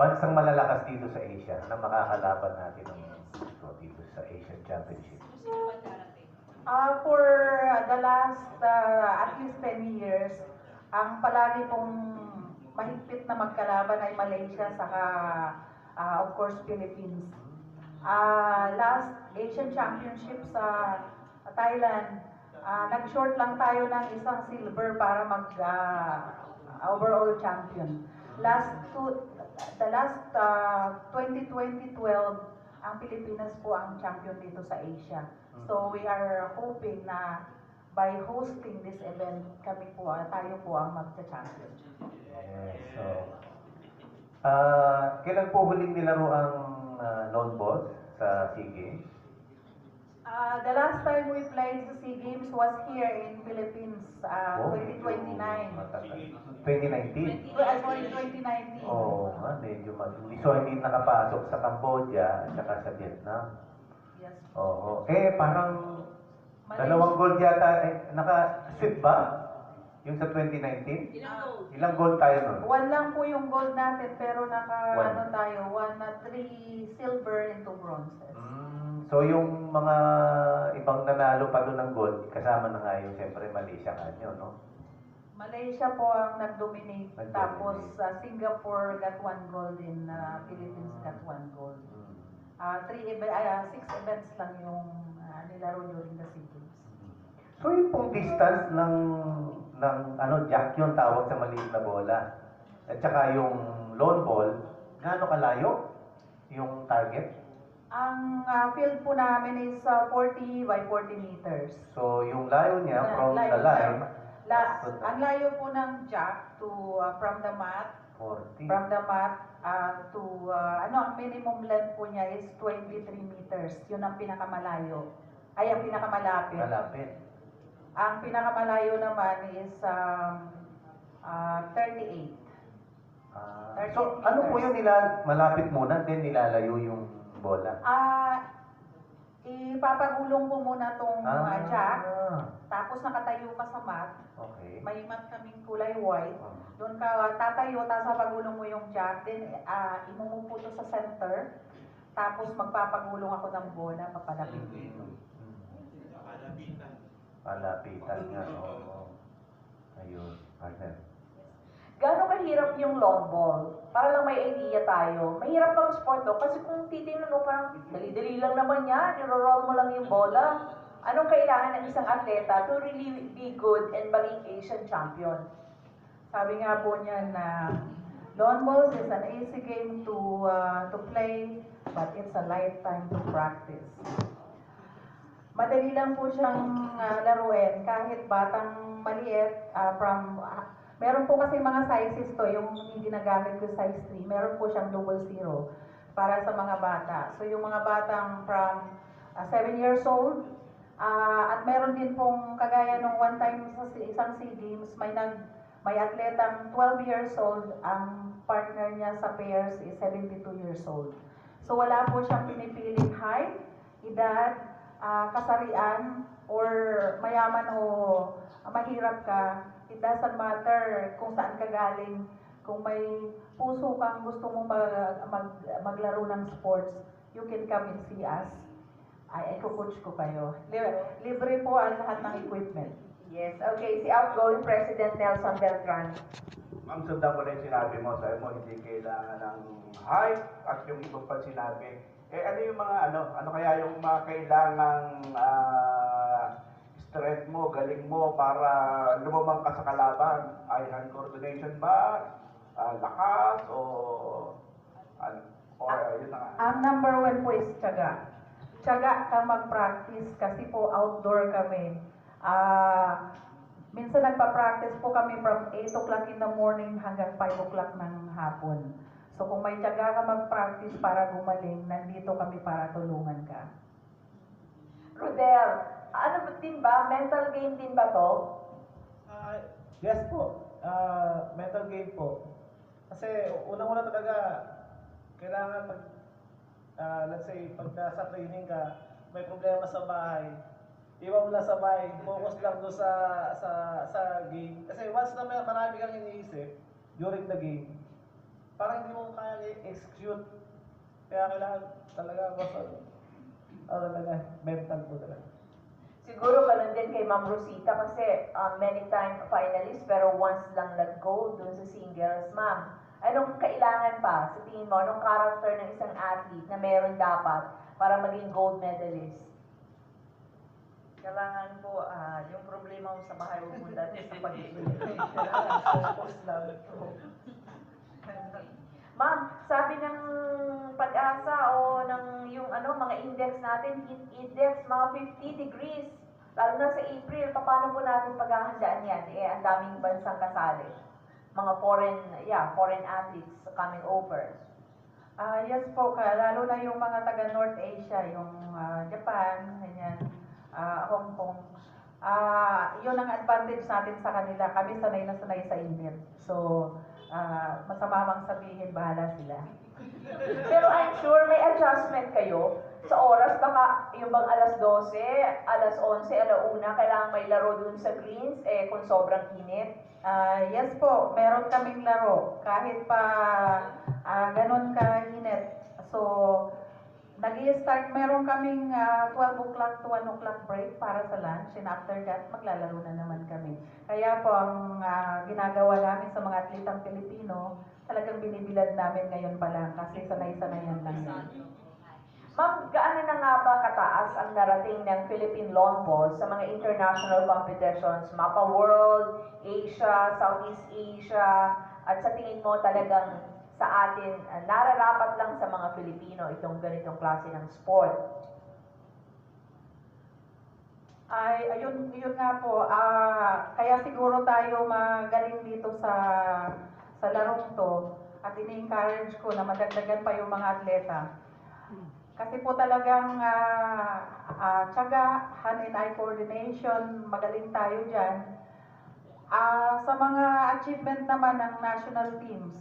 bansang malalakas dito sa Asia na makakalaban natin ng dito sa Asian Championship? For the last at least 10 years, ang palagi pong mahigpit na magkalaban ay Malaysia saka of course Philippines. Last Asian Championship sa Thailand, nag-short lang tayo ng isang silver para mag overall champion. The last 2012, ang Pilipinas po ang champion dito sa Asia. So we are hoping na by hosting this event, tayo po ang magcha-champion. Yes, so, kailan po huling nilaro ang lone ball sa SEA Games? The last time we played sa SEA Games was here in Philippines, 2019. 2019? Sorry, 2019. Oo, medyo hindi. So, hindi nakapasok sa Cambodia at saka sa Vietnam. Yes. Oo. Parang Malaysia. dalawang gold yata, naka-sweep ba? Yung sa 2019? Ilang gold tayo nun? One lang po yung gold natin, pero One. tayo, 3 silver and 2 bronzes. So, yung mga ibang nanalo pa doon ng gold, kasama na nga yung siyempre Malaysia kanyo, no? Malaysia po ang nag-dominate, Nag-dominate. tapos Singapore got 1 gold and Philippines got 1 gold. 6 events lang yung nilaro during the SEA Games. So, yung pong distance ng jack yung tawag sa maliit na bola. At saka yung lone ball, gaano kalayo yung target? Ang field po namin is 40 by 40 meters. So, yung layo niya from the line, Ang layo po ng jack to from the mat 40. to ang minimum length po niya is 23 meters. Yun ang pinakamalayo. Ay, ang pinakamalapit. Malapit. Ang pinakamalayo naman is 38. So, ano po yung malapit muna, then nilalayo yung bola? Ipapagulong po muna tong jack, Ah, tapos nakatayo ka sa mat. okay. May mat kaming kulay white. Doon ka tatayo, tapos papagulong mo yung jack, then imumupo to sa center, tapos magpapagulong ako ng bola, papalapit dito. Palapitan nga, oo. Ayun, partner. Gano'ng kahirap yung long ball? Para lang may idea tayo. Mahirap bang sport to? Kasi kung titingnan mo, parang dali-dali lang naman yan. Niro-roll mo lang yung bola. Anong kailangan ng isang atleta to really be good and maging Asian champion? Sabi nga po niya na lawn bowls is an easy game to play, but it's a lifetime to practice. Madali lang po siyang laruin kahit batang maliit meron po kasi mga sizes to, yung ginagamit ko size 3, meron po siyang 00 para sa mga bata. So yung mga batang from 7 years old, at meron din pong kagaya nung one time sa isang SEA Games, may atletang 12 years old, ang partner niya sa pairs is 72 years old. So wala po siyang pinipiling height, edad, kasarian, or mayaman o mahirap ka. It doesn't matter kung saan ka galing. Kung may puso kang gusto mong maglaro ng sports, you can come and see us. Ay, coach ko kayo. Libre po ang lahat ng equipment. Yes, okay. Si outgoing President Nelson Beltran. Ma'am, sundan ko na yung sinabi mo. Sabi mo, hindi kailangan ng height at yung ibang pa sinabi. Ano yung mga ano kaya yung mga kailangang strength mo, galing mo para lumamang ka sa kalaban? Eye hand coordination ba? Lakas o yun na nga. Ang number 1 po is tiyaga. Tiyaga ka mag-practice kasi po outdoor kami. Minsan nagpa-practice po kami from 8 o'clock in the morning hanggang 5 o'clock ng hapon. So kung may tiyaga ka mag-practice para gumaling, nandito kami para tulungan ka. Rodel, ano ba din ba? Mental game din ba to? Yes po. Mental game po. Kasi unang-una talaga, kailangan let's say, pag sa training ka, may problema sa bahay, iwan mo lang sa bahay, focus lang doon sa game. Kasi once na marami kang iniisip during the game, parang hindi mo kaya execute. Kaya kailangan talaga talaga, mental po talaga. Siguro ganun din kay Ma'am Rosita kasi many time finalist pero once lang nag-gold dun sa singles. Ma'am, anong kailangan pa sa tingin mo? Anong character ng isang athlete na meron dapat para maging gold medalist? Kailangan po, yung problema mo sa bahay, huwag mo dati sa pag-ibig. Kailangan focus lang ito. Ma'am, sabi ng pag-asa o ng yung mga index natin, heat index, mga 50 degrees. Lalo na sa April, paano po natin paghahandaan yan? Ang daming bansang kasali. Mga foreign athletes coming over. Yes po, lalo na yung mga taga North Asia, yung Japan, ganyan, Hong Kong. Yun ang advantage natin sa kanila. Kami sanay na sanay sa init. So, masama mang sabihin, bahala sila. Pero I'm sure may adjustment kayo sa oras. Baka yung bang alas 12, alas 11, alauna, kailangan may laro dun sa greens, kung sobrang init. Yes po, meron kaming laro. Kahit pa ganun ka-init. So, nag-i-start, meron kaming 12 o'clock to 1 o'clock break para sa lunch. And after that, maglalaro na naman kami. Kaya po, ang ginagawa namin sa mga atletang Pilipino, talagang binibilad namin ngayon pa lang kasi sanay-sanayan lang yan. Ma'am, gaano na nga ba kataas ang narating ng Philippine Lawn Ball sa mga international competitions? Mapa World, Asia, Southeast Asia, at sa tingin mo talagang sa atin, nararapat lang sa mga Pilipino itong ganitong klase ng sport? Ayun nga po, kaya siguro tayo magaling dito sa larong to at ini-encourage ko na madagdagan pa yung mga atleta. Kasi po talagang tiyaga, hand and eye coordination, magaling tayo dyan. Sa mga achievement naman ng national teams,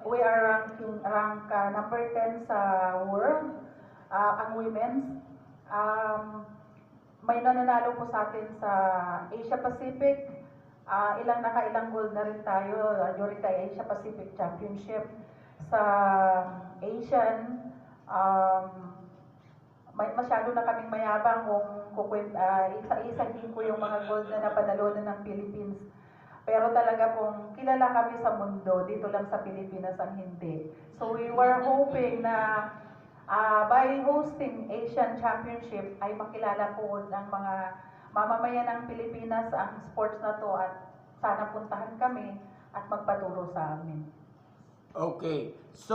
we are rank number 10 sa world, ang women's. May nananalo po sa atin sa Asia Pacific. Nakailang gold na rin tayo during the Asia Pacific Championship. Sa Asian, masyado na kaming mayabang kung isa-isahin ko yung mga gold na napanalunan ng Philippines. Pero talaga pong kilala kami sa mundo, dito lang sa Pilipinas ang hindi. So we were hoping na by hosting Asian Championship ay makilala po ng mga mamamayan ng Pilipinas ang sports na to at sana puntahan kami at magpaturo sa amin. Okay. So